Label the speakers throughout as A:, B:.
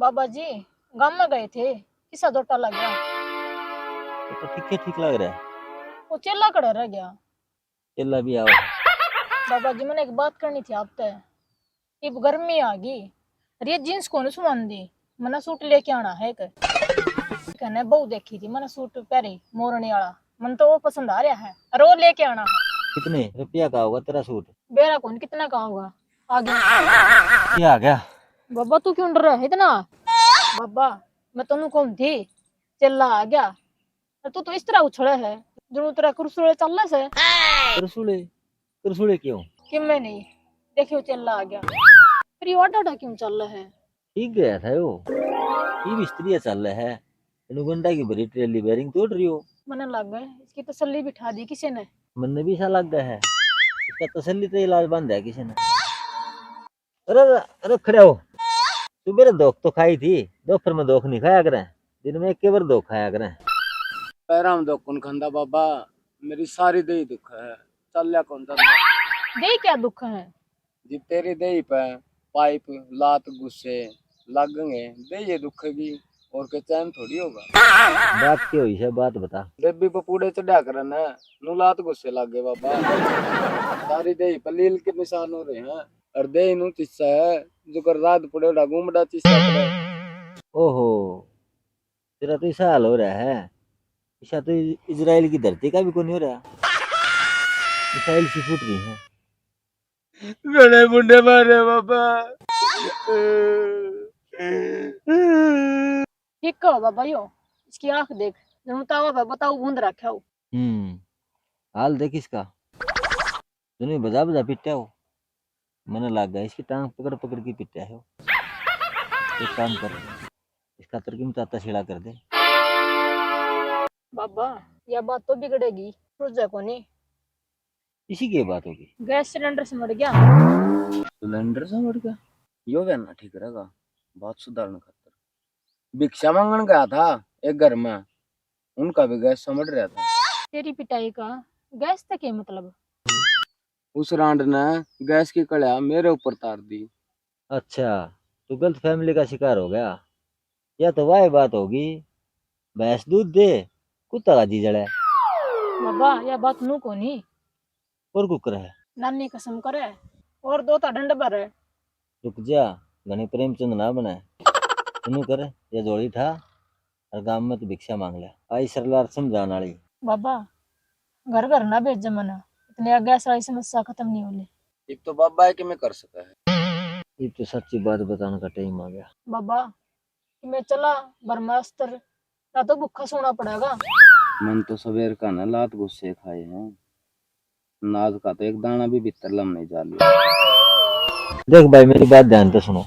A: बाबा जी गांव में गए थे, किसा दोटा लग गया।
B: तो ठीक लग रहा है।
A: वो चेला खड़ा रह गया।
B: चला भी आओ।
A: बाबा जी मैंने एक बात करनी थी आपसे। अब गर्मी आ गई, अरे जींस कौन सुमान दी, मैंने सूट लेके आना है। कहने बहू देखी थी मैंने सूट पहरे मोरनी वाला, मन तो वो पसंद आ रहा है और वो लेके आना है।
B: कितने रुपया का होगा तेरा सूट?
A: बेरा कौन कितना का होगा आगे।
B: क्या आ गया?
A: बाबा तू क्यों डर रहा है इतना? बाबा मैं तेनू कौन थी, चेला आ गया और तू तो इस तरह उछले है जो तेरा कुरसुले चल रहा है।
B: करसुले करसुले क्यों?
A: कि मैं नहीं देखियो चेला आ गया, फिर ये वाटा क्यों चल रहा है?
B: ठीक गया था वो। ये मिस्त्री चल रहा है। अनुगंडा की बड़ी ट्रेली बेरिंग तोड़ रही हो।
A: मने लग गए इसकी तसल्ली बिठा दी किसी ने।
B: मन भी सा लग गया है। इसका तसल्ली तो इलाज बंद है किसी ने। अरे अरे खड़े हो। सुबह दोख तो खाई थी, दोपहर में दोख नहीं खाया करें, दिन में एक बार दोख खाया करें।
C: पैरां में दुख कौन खांदा बाबा, मेरी सारी देही दुख है, चल कौन सा
A: दे क्या दुख है?
C: जी तेरी देही पे पाइप लात गुस्से लगेंगे दे ये दुख की, और के चैन थोड़ी होगा।
B: बात क्या हुई है, बात बता।
C: देवी पे पूड़े चढ़ा करन है, नु लात गुस्से लग गए बाबा। सारी देही पे लील के निशान हो रहे हैं, और देही नु चिस्सा है जो कर रात पड़े उड़ा घूमड़ा चिस्सा करे।
B: ओहो, तेरा तो ऐसा हाल हो रहा है। ऐसा तो इजराइल की धरती का भी कोई नहीं हो रहा। मिसाइल सी फूट रही है।
C: गणे मुंडे मारे बाबा।
A: ठीक कहो बाबा यो, इसकी आंख देख जब तावा पे बताओ बूंद रखा हो।
B: हाल देख इसका, तूने बजा बजा पिटा हो। मैंने लग गया इसकी टांग पकड़ पकड़ के पिटा है। एक काम कर, इसका तरकीम ताता छिड़ा कर दे।
A: बाबा यह बात तो बिगड़ेगी, रुझा को नहीं।
B: इसी की बात होगी।
A: गैस सिलेंडर से मर गया।
C: सिलेंडर से मर गया, यो कहना ठीक रहेगा। बात सुधारने खातर भिक्षा मांगने गया था एक घर में, उनका भी गैस समझ रहा था।
A: तेरी पिटाई का गैस तक है मतलब?
C: उस रांड ने गैस की कड़िया मेरे ऊपर तार दी।
B: अच्छा, तू गलत फैमिली का शिकार हो गया। या तो वह बात होगी, भैंस दूध दे कुत्ता का जी जड़े।
A: बाबा यह बात नू को नहीं,
B: और कुकर है।
A: नानी कसम करे और दो ता डंड पर है।
B: रुक जा, घनी प्रेमचंद ना बने। सुनू कर, ये जोड़ी था और गांव में तो भिक्षा मांग लिया। आई सरलार समझाने वाली।
A: बाबा घर घर ना भेज मना, इतने गैस वाली समस्या खत्म नहीं होली।
C: अब तो बाबा है कि मैं कर सका है।
B: ये तो सच्ची बात बताने का टाइम आ गया।
A: बाबा कि मैं चला बरमास्तर ना तो भूखा सोना पड़ेगा।
C: मन तो सवेर का ना लात गुस्से खाए हैं, नाज का तो एक दाना भी भीतर लम नहीं जा लिया।
B: देख भाई मेरी बात ध्यान से सुनो।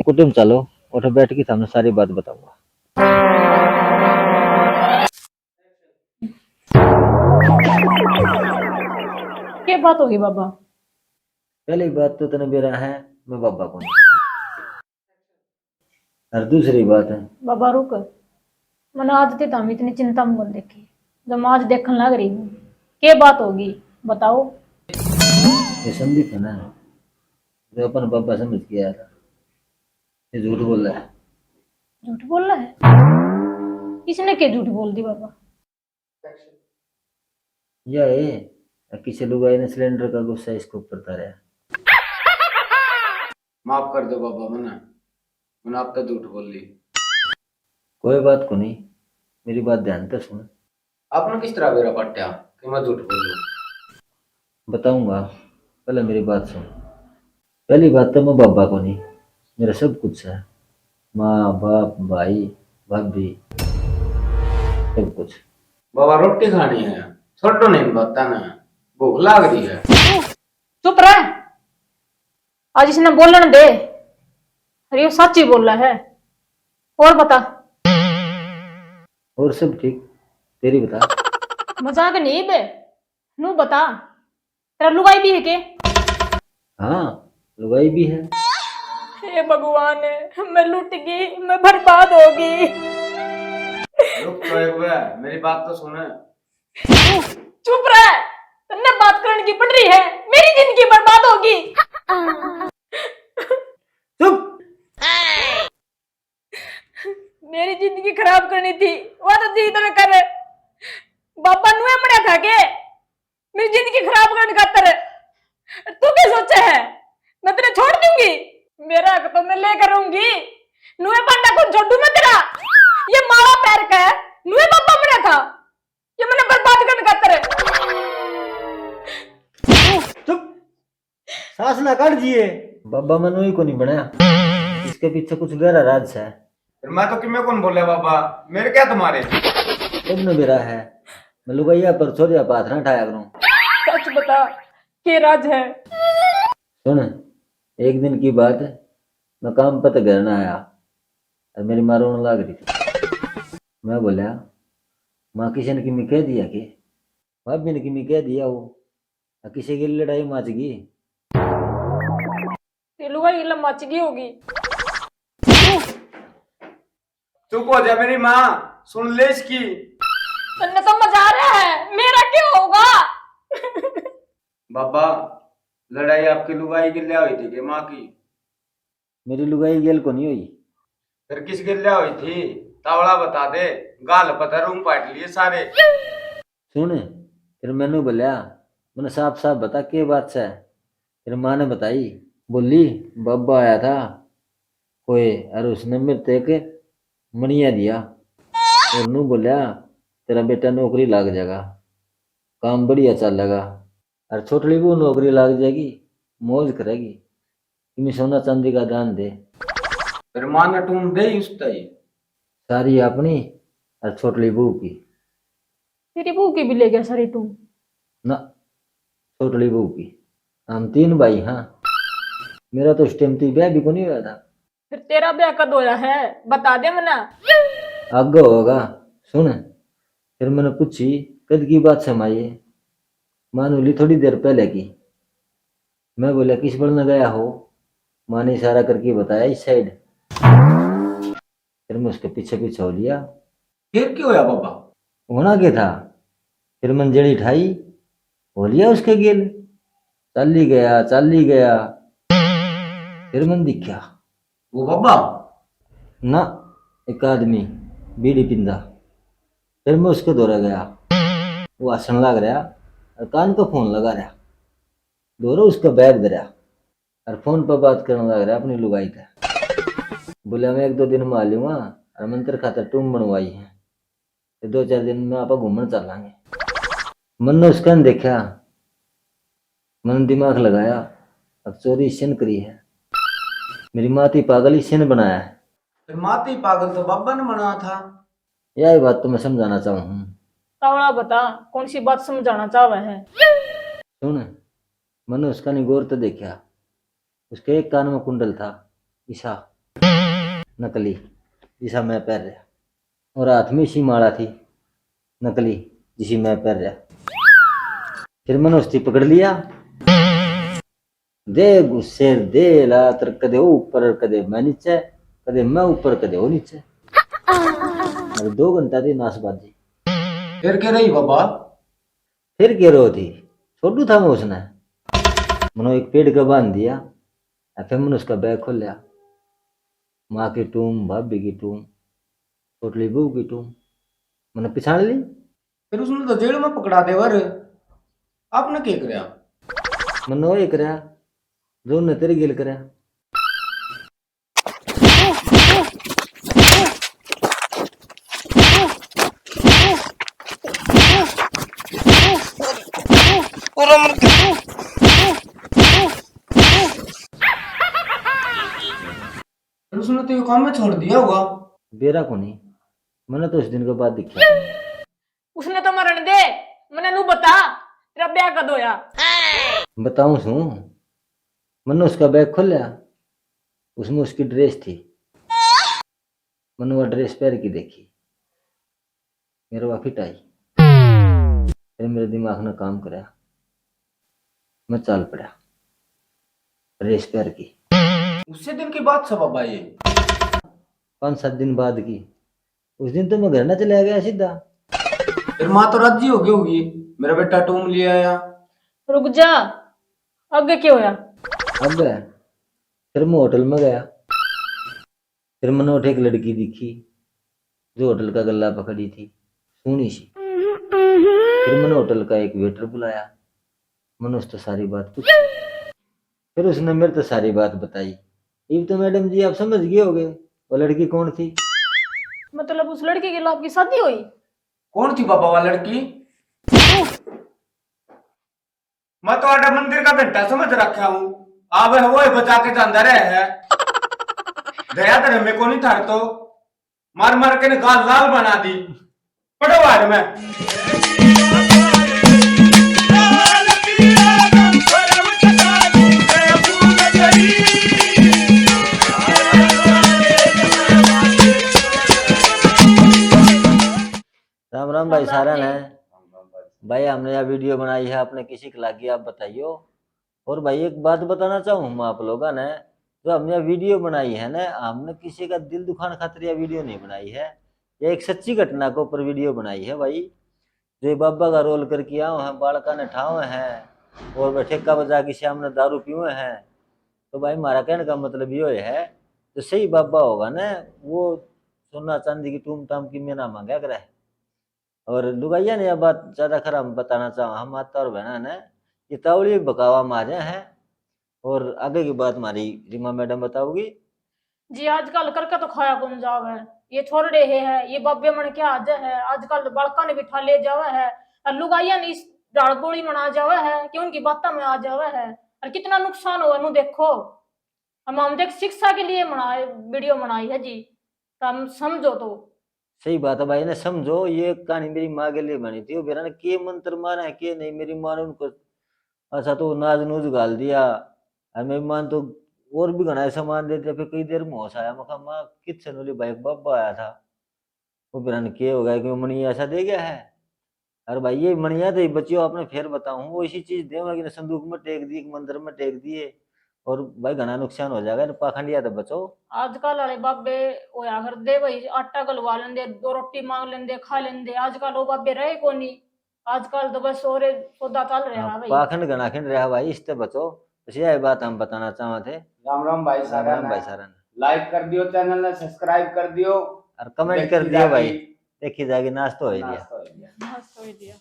B: कुटुंब चलो, उठो बैठ के सामने सारी बात बताऊंगा।
A: क्या बात होगी बाबा?
B: पहली बात तो तेने बेरा है मैं बाबा को नहीं। और दूसरी बात है,
A: बाबा रुक, मैंने आज ते तामी इतनी चिंता में बोल देखी, जब मैं आज देखने लग रही हूँ क्या बात होगी बताओ।
B: ये संदीप है ना, जो अपन बाबा समझ के आया था, ये झूठ बोल रहा है।
A: झूठ बोल रहा है? किसने क्या झूठ बोल दी बाबा?
B: या ये किसी लुगाई ने सिलेंडर का गुस्सा इसको ऊपर उतारा।
C: माफ कर दो बाबा, मैंने आप तो झूठ बोल ली।
B: कोई बात को नहीं, मेरी बात ध्यान से सुन।
C: आपने किस तरह मेरा पट्टा कि मैं झूठ बोलूं?
B: बताऊंगा, पहले मेरी बात सुन। पहली बात तो मैं बाबा को नहीं, मेरा सब कुछ है। माँ बाप भाई भाभी सब कुछ।
C: बाबा रोटी खानी है, छोटो नहीं बता ना, भूख लाग रही है।
A: चुप रह, आज इसने बोलने दे। अरे ये सच ही बोल रहा है। और बता।
B: और सब ठीक, तेरी बता।
A: मजाक नहीं बे, नू बता तेरा लुगाई भी है के?
B: हाँ लुगाई भी है।
A: हे भगवान मैं लूट गई, मैं बर्बाद होगी।
C: रुक तो एक बार, मेरी बात तो सुन।
A: चुप रह, तन्ने बात करने की पड़ रही है, मेरी जिंदगी बर्बाद होगी।
B: चुप,
A: मेरी जिंदगी खराब करनी थी वो तो जी तो मैं कर बाबा नुए मरा था के मेरी जिंदगी खराब करने खातर तू क्या सोचा है मैं तेरे छोड़ दूंगी मेरा हक तो मैं लेकर रहूंगी नुए पांडा को छोड़ू मैं तेरा ये मारा पैर का है नुए बाबा मरा था ये मैंने बर्बाद करने खातर
B: चुप, सांस ना काट जिए। बाबा मनु ही को नहीं बनाया, इसके पीछे कुछ गहरा राज है।
C: फिर मैं तो किमें कौन बोले बाबा, मेरे क्या तुम्हारे?
B: तुमने मेरा है, मैं लुगाइया पर छोरिया पाथ ना उठाया करूं।
A: सच बता के राज है।
B: सुन, एक दिन की बात, मैं काम पर घर ना आया और मेरी माँ रोने लग रही थी। मैं बोला माँ किसी ने किमी कह दिया कि भाभी ने किमी कह दिया वो किसी की लड़ाई मच गई।
A: तेलुगा ये मच गई होगी।
C: चुप हो जा मेरी माँ, सुन ले इसकी।
A: तन्ने तो मजा आ रहा है, मेरा क्यों होगा?
C: बाबा लड़ाई आपकी लुगाई की लिया हुई थी कि माँ की?
B: मेरी लुगाई गेल को नहीं हुई।
C: फिर किसकी लिया हुई थी? तावड़ा बता दे, गाल पत्थर रूम पाट लिए सारे।
B: सुन, फिर मैंने बोला मैंने साफ साफ बता के बात से। फिर माँ ने बताई, बोली बाबा आया था कोई और उसने मेरे ते के मणिया दिया और नू बोला तेरा बेटा नौकरी लग जाएगा, काम बढ़िया चल लगा और छोटली वो नौकरी लग जाएगी, मौज करेगी, तुम्हें सोना चांदी का दान दे।
C: फिर माँ ने टूम दे उस तई
B: सारी अपनी और छोटली बहू की।
A: तेरी बहू की भी ले गया सारी तू?
B: ना, छोटली बहू की। हम 3 भाई। हाँ, मेरा तो उस टाइम तो ब्याह भी को नहीं हुआ था।
A: फिर तेरा ब्याह कद होया है बता दे मना।
B: आगे होगा। सुन, फिर मैंने पूछी कद की बात समाये, मान ली थोड़ी देर पहले की। मैं बोला किस बढ़ने गया हो? माँ ने इशारा करके बताया इस साइड। फिर मैं उसके पीछे पीछे हो लिया।
C: फिर क्यों होया बाबा?
B: होना क्या था? फिर मैंने जड़ी उठाई, हो लिया उसके गिल, चल ही गया। फिर मैंने दिखा
C: वो बाबा
B: ना, एक आदमी बीड़ी पिंदा। फिर मैं उसके दौरा गया, वो हंसने लग रहा और कान को फोन लगा रहा। दोनों उसका बैग धरा और फोन पर बात करने लग रहा अपनी लुगाई का। बोला मैं 1-2 दिन में आ लूँगा और मंत्र खातर टूम बनवाई है, तो 2-4 दिन में आप घूमने चलेंगे। मन ने उसका न देखा, मन दिमाग लगाया, अब चोरी इसने करी है, मेरी माती पागल इसने बनाया है।
C: फिर माती पागल तो बाबा ने मना था।
B: यही बात तो मैं समझाना चाहूँ हूँ।
A: तावड़ा बता कौन सी बात समझाना चाहवा है?
B: सुन, मैंने उसका निगोर तो देखा, उसके एक कान में कुंडल था, ईसा नकली, जिसा मैं पहन रहा, और हाथ में इसी माला थी नकली, जिसी मैं पहन रहा। फिर मैंने उसकी पकड़ लिया, दे गुस्से दे लातर, कदे वो ऊपर कदे मैं नीचे, कदे मैं ऊपर कदे वो नीचे, और 2 घंटा थी नाशबाजी।
C: फिर क्या रही बाबा?
B: फिर कह रही थी छोटू था मैं, उसने मैंने एक पेड़ का बांध दिया और फिर मैंने उसका बैग खोल लिया। माँ की टूम, भाभी की टूम, छोटली बहू की टूम मैंने पिछाड़ ली।
C: फिर उसने तो जेल में पकड़ा दे वर, आपने क्या कराया?
B: मैंने वो कराया जो ने तेरे गिल कराया।
C: फिर उसने तो ये काम में छोड़ दिया होगा।
B: बेरा को नहीं, मैंने तो उस दिन के बाद दिखा।
A: उसने तो मरण दे, मैंने नू बता तेरा ब्याह कद होया?
B: बताऊं सू, मैंने उसका बैग खोल लिया, उसमें उसकी ड्रेस थी, मैंने वो ड्रेस पहन के देखी, मेरे वहाँ फिट आई। फिर मेरे दिमाग ने काम कराया, मैं चल पड़ा ड्रेस पहन की।
C: उससे दिन की बात था बाबा ये?
B: 5-7 दिन बाद की। उस दिन तो मैं घर ना चला गया सीधा।
C: फिर माँ तो राजी हो गई होगी, मेरा बेटा टूम ले आया।
A: रुक जा, आगे क्या होया?
B: अब फिर मैं होटल में गया, फिर मैंने उठे एक लड़की दिखी, जो होटल का गल्ला पकड़ी थी, सुनी सी। फिर मैंने होटल का एक वेटर बुलाया, मैंने उससे सारी बात पूछी। फिर उसने मेरे तो सारी बात बताई। अब तो मैडम जी आप समझ गए होगे वो लड़की कौन थी।
A: मतलब उस लड़के के लिए आपकी शादी हुई?
C: कौन थी बाबा वह लड़की? मैं तो आडा मंदिर का घंटा समझ रखा हूँ। अब वो बचा के अंदर है दया तेरे में को नहीं था तो मार मार के गाल लाल बना दी। पढ़ो आज में
B: राम राम भाई
A: राम
B: सारा
A: जी।
B: है। भाई हमने यह वीडियो बनाई है, आपने किसी को लगी आप बताइयो। और भाई एक बात बताना चाहूँ हम आप लोगों ने, जो हमने यह वीडियो बनाई है ना, हमने किसी का दिल दुखाने खातिर यह वीडियो नहीं बनाई है। यह एक सच्ची घटना के ऊपर वीडियो बनाई है भाई। जो बाबा का रोल करके आओ हैं, बालका ने ठावे हैं और वह ठेका बजा के सामने दारू पीवे हैं। तो भाई हमारा कहने का मतलब ये है, जो सही बाबा होगा ना, वो सोना चांदी की टूम टाम की मेना मांगा करे। और लुगाइया ने यह बात ज्यादा खरा बताना चाहूँ, हम माता और बहना ने ये तावली बकावा मारे हैं। और आगे की बात हमारी रीमा मैडम बताओगी।
A: जी आजकल करके तो खाया कौन जाव है, ये छोड़ रहे है, ये बाबे मन के आज है, आजकल बड़का ने बिठा ले जावा है और लुगाइया ने इस दाड़ बोली मना जावा है कि उनकी बातों में आ जावा है। और कितना नुकसान हुआ नु देखो। हम देख शिक्षा के लिए बनाए वीडियो बनाई है जी, तो हम समझो तो।
B: सही बात है भाई ने समझो, ये कहानी मेरी माँ के लिए बनी थी। वो बेरा ने के मंत्र मारा है के नहीं, मेरी माँ ने उनको अच्छा तो नाज नूज गाल दिया। और मेरी माँ तो और भी घना सामान देते। फिर कई देर में होश आया, मैं कहा माँ किचन वाली भाई बाबा आया था। वो बेरा ने के हो गया कि मणि ऐसा दे गया है। अरे भाई ये मणिया तो बच्चियों आपने फिर बताऊं, वो इसी चीज देगा कि संदूक में टेक दी, मंदिर में टेक दिए। और भाई घना नुकसान हो जाएगा, पाखंडिया तो बचो।
A: आजकल वाले बाबे होया कर दे भाई, आटा गलवा लेंदे, दो रोटी मांग लेंदे, खा लेंदे। आजकल वो बाबे रहे कोनी, आजकल तो बस और सौदा चल रहा है भाई।
B: पाखंड घनाखंड रहा भाई, इससे बचो। बस यही बात हम बताना चाहते थे।
C: राम राम भाई
B: राम
C: सारा
B: राम भाई सारा।
C: लाइक कर दियो, चैनल ने सब्सक्राइब कर दियो
B: और कमेंट
C: देखी
B: कर दियो भाई,
C: जागी
B: देखी जाएगी नाश्ता हो गया।
C: नाश्ता हो गया।
A: मस्त हो दिया।